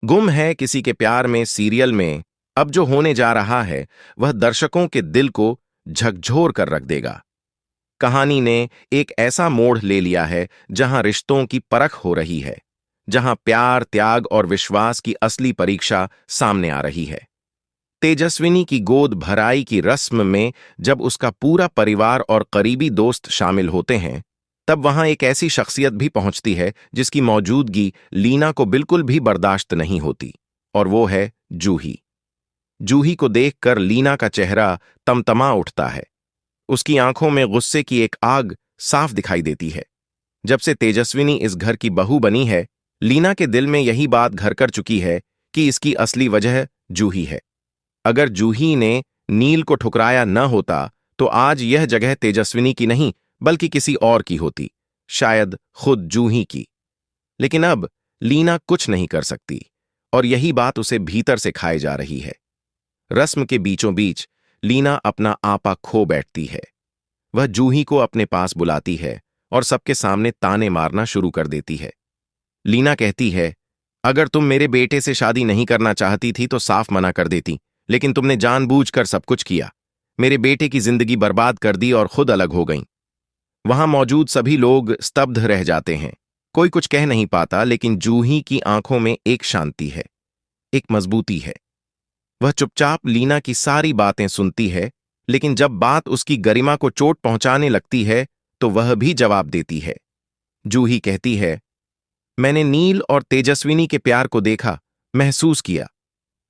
गुम है किसी के प्यार में सीरियल में अब जो होने जा रहा है वह दर्शकों के दिल को झकझोर कर रख देगा। कहानी ने एक ऐसा मोड़ ले लिया है जहां रिश्तों की परख हो रही है, जहां प्यार, त्याग और विश्वास की असली परीक्षा सामने आ रही है। तेजस्विनी की गोद भराई की रस्म में जब उसका पूरा परिवार और करीबी दोस्त शामिल होते हैं, तब वहां एक ऐसी शख्सियत भी पहुंचती है जिसकी मौजूदगी लीना को बिल्कुल भी बर्दाश्त नहीं होती, और वो है जूही। जूही को देखकर लीना का चेहरा तमतमा उठता है। उसकी आंखों में गुस्से की एक आग साफ दिखाई देती है। जब से तेजस्विनी इस घर की बहू बनी है, लीना के दिल में यही बात घर कर चुकी है कि इसकी असली वजह जूही है। अगर जूही ने नील को ठुकराया न होता तो आज यह जगह तेजस्विनी की नहीं बल्कि किसी और की होती, शायद खुद जूही की। लेकिन अब लीना कुछ नहीं कर सकती, और यही बात उसे भीतर से खाए जा रही है। रस्म के बीचों बीच लीना अपना आपा खो बैठती है। वह जूही को अपने पास बुलाती है और सबके सामने ताने मारना शुरू कर देती है। लीना कहती है, अगर तुम मेरे बेटे से शादी नहीं करना चाहती थी तो साफ मना कर देती, लेकिन तुमने जानबूझकर सब कुछ किया। मेरे बेटे की जिंदगी बर्बाद कर दी और खुद अलग हो गईं। वहां मौजूद सभी लोग स्तब्ध रह जाते हैं। कोई कुछ कह नहीं पाता, लेकिन जूही की आंखों में एक शांति है, एक मजबूती है। वह चुपचाप लीना की सारी बातें सुनती है, लेकिन जब बात उसकी गरिमा को चोट पहुंचाने लगती है तो वह भी जवाब देती है। जूही कहती है, मैंने नील और तेजस्विनी के प्यार को देखा, महसूस किया।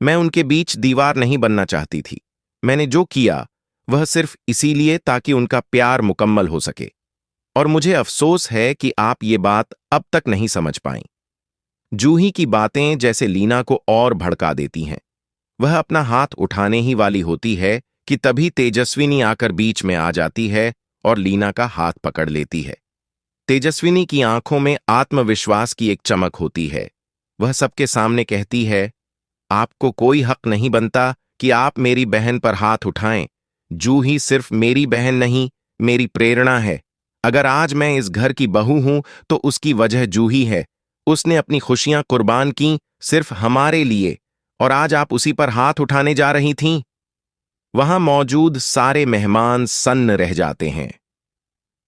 मैं उनके बीच दीवार नहीं बनना चाहती थी। मैंने जो किया वह सिर्फ इसीलिए ताकि उनका प्यार मुकम्मल हो सके। और मुझे अफसोस है कि आप ये बात अब तक नहीं समझ पाईं। जूही की बातें जैसे लीना को और भड़का देती हैं। वह अपना हाथ उठाने ही वाली होती है कि तभी तेजस्विनी आकर बीच में आ जाती है और लीना का हाथ पकड़ लेती है। तेजस्विनी की आंखों में आत्मविश्वास की एक चमक होती है। वह सबके सामने कहती है, आपको कोई हक नहीं बनता कि आप मेरी बहन पर हाथ उठाएं। जूही सिर्फ मेरी बहन नहीं, मेरी प्रेरणा है। अगर आज मैं इस घर की बहू हूं तो उसकी वजह जूही है। उसने अपनी खुशियां कुर्बान की सिर्फ हमारे लिए, और आज आप उसी पर हाथ उठाने जा रही थीं। वहां मौजूद सारे मेहमान सन्न रह जाते हैं।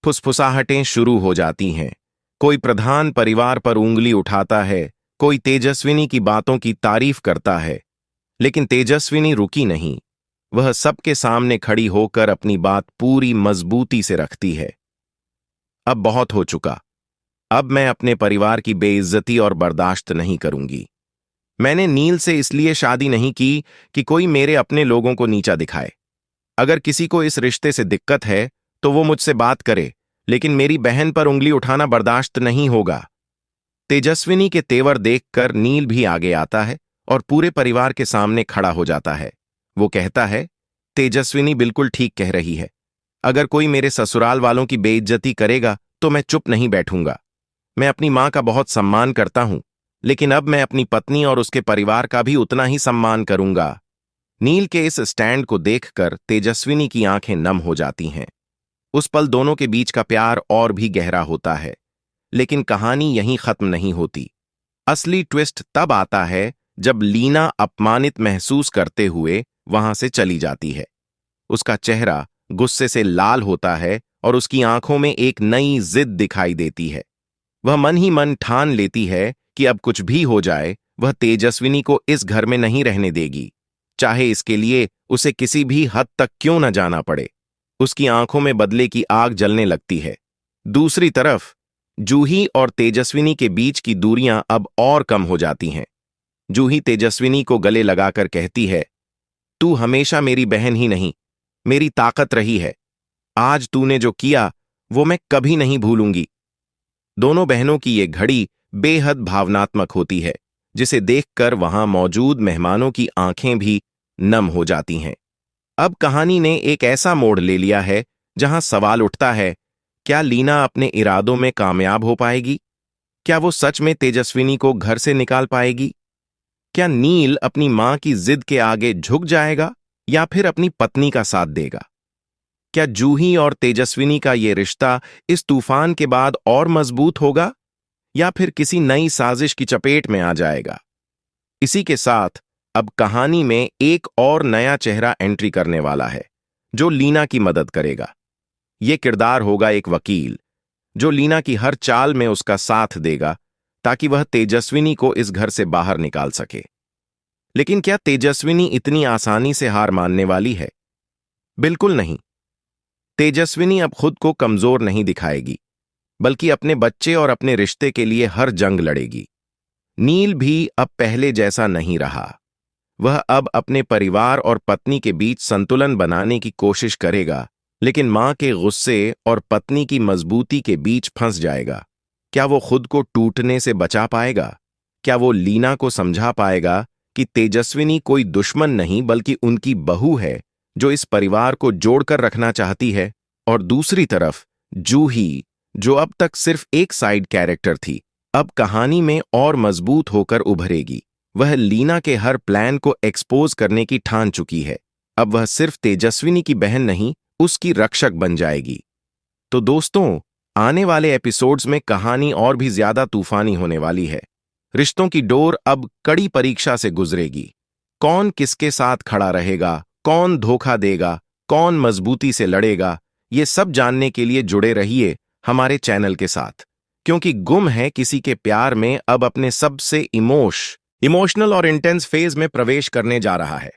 फुसफुसाहटें शुरू हो जाती हैं। कोई प्रधान परिवार पर उंगली उठाता है, कोई तेजस्विनी की बातों की तारीफ करता है, लेकिन तेजस्विनी रुकी नहीं। वह सबके सामने खड़ी होकर अपनी बात पूरी मजबूती से रखती है। अब बहुत हो चुका। अब मैं अपने परिवार की बेइज्जती और बर्दाश्त नहीं करूंगी। मैंने नील से इसलिए शादी नहीं की कि कोई मेरे अपने लोगों को नीचा दिखाए। अगर किसी को इस रिश्ते से दिक्कत है तो वो मुझसे बात करे, लेकिन मेरी बहन पर उंगली उठाना बर्दाश्त नहीं होगा। तेजस्विनी के तेवर देखकर नील भी आगे आता है और पूरे परिवार के सामने खड़ा हो जाता है। वो कहता है, तेजस्विनी बिल्कुल ठीक कह रही है। अगर कोई मेरे ससुराल वालों की बेइज्जती करेगा तो मैं चुप नहीं बैठूंगा। मैं अपनी मां का बहुत सम्मान करता हूं, लेकिन अब मैं अपनी पत्नी और उसके परिवार का भी उतना ही सम्मान करूंगा। नील के इस स्टैंड को देखकर तेजस्विनी की आंखें नम हो जाती हैं। उस पल दोनों के बीच का प्यार और भी गहरा होता है। लेकिन कहानी यहीं खत्म नहीं होती। असली ट्विस्ट तब आता है जब लीना अपमानित महसूस करते हुए वहां से चली जाती है। उसका चेहरा गुस्से से लाल होता है और उसकी आंखों में एक नई जिद दिखाई देती है। वह मन ही मन ठान लेती है कि अब कुछ भी हो जाए वह तेजस्विनी को इस घर में नहीं रहने देगी, चाहे इसके लिए उसे किसी भी हद तक क्यों न जाना पड़े। उसकी आंखों में बदले की आग जलने लगती है। दूसरी तरफ जूही और तेजस्विनी के बीच की दूरियां अब और कम हो जाती हैं। जूही तेजस्विनी को गले लगाकर कहती है, तू हमेशा मेरी बहन ही नहीं, मेरी ताकत रही है। आज तूने जो किया वो मैं कभी नहीं भूलूंगी। दोनों बहनों की ये घड़ी बेहद भावनात्मक होती है, जिसे देखकर वहां मौजूद मेहमानों की आंखें भी नम हो जाती हैं। अब कहानी ने एक ऐसा मोड़ ले लिया है जहां सवाल उठता है, क्या लीना अपने इरादों में कामयाब हो पाएगी? क्या वो सच में तेजस्विनी को घर से निकाल पाएगी? क्या नील अपनी मां की जिद के आगे झुक जाएगा या फिर अपनी पत्नी का साथ देगा? क्या जूही और तेजस्विनी का ये रिश्ता इस तूफान के बाद और मजबूत होगा या फिर किसी नई साजिश की चपेट में आ जाएगा? इसी के साथ अब कहानी में एक और नया चेहरा एंट्री करने वाला है जो लीना की मदद करेगा। ये किरदार होगा एक वकील जो लीना की हर चाल में उसका साथ देगा ताकि वह तेजस्विनी को इस घर से बाहर निकाल सके। लेकिन क्या तेजस्विनी इतनी आसानी से हार मानने वाली है? बिल्कुल नहीं। तेजस्विनी अब खुद को कमजोर नहीं दिखाएगी, बल्कि अपने बच्चे और अपने रिश्ते के लिए हर जंग लड़ेगी। नील भी अब पहले जैसा नहीं रहा। वह अब अपने परिवार और पत्नी के बीच संतुलन बनाने की कोशिश करेगा, लेकिन मां के गुस्से और पत्नी की मजबूती के बीच फंस जाएगा। क्या वो खुद को टूटने से बचा पाएगा? क्या वो लीना को समझा पाएगा कि तेजस्विनी कोई दुश्मन नहीं बल्कि उनकी बहू है जो इस परिवार को जोड़कर रखना चाहती है? और दूसरी तरफ जूही, जो अब तक सिर्फ एक साइड कैरेक्टर थी, अब कहानी में और मजबूत होकर उभरेगी। वह लीना के हर प्लान को एक्सपोज करने की ठान चुकी है। अब वह सिर्फ तेजस्विनी की बहन नहीं, उसकी रक्षक बन जाएगी। तो दोस्तों, आने वाले एपिसोड्स में कहानी और भी ज्यादा तूफानी होने वाली है। रिश्तों की डोर अब कड़ी परीक्षा से गुजरेगी। कौन किसके साथ खड़ा रहेगा, कौन धोखा देगा, कौन मजबूती से लड़ेगा, ये सब जानने के लिए जुड़े रहिए हमारे चैनल के साथ, क्योंकि गुम है किसी के प्यार में अब अपने सबसे इमोशनल और इंटेंस फेज में प्रवेश करने जा रहा है।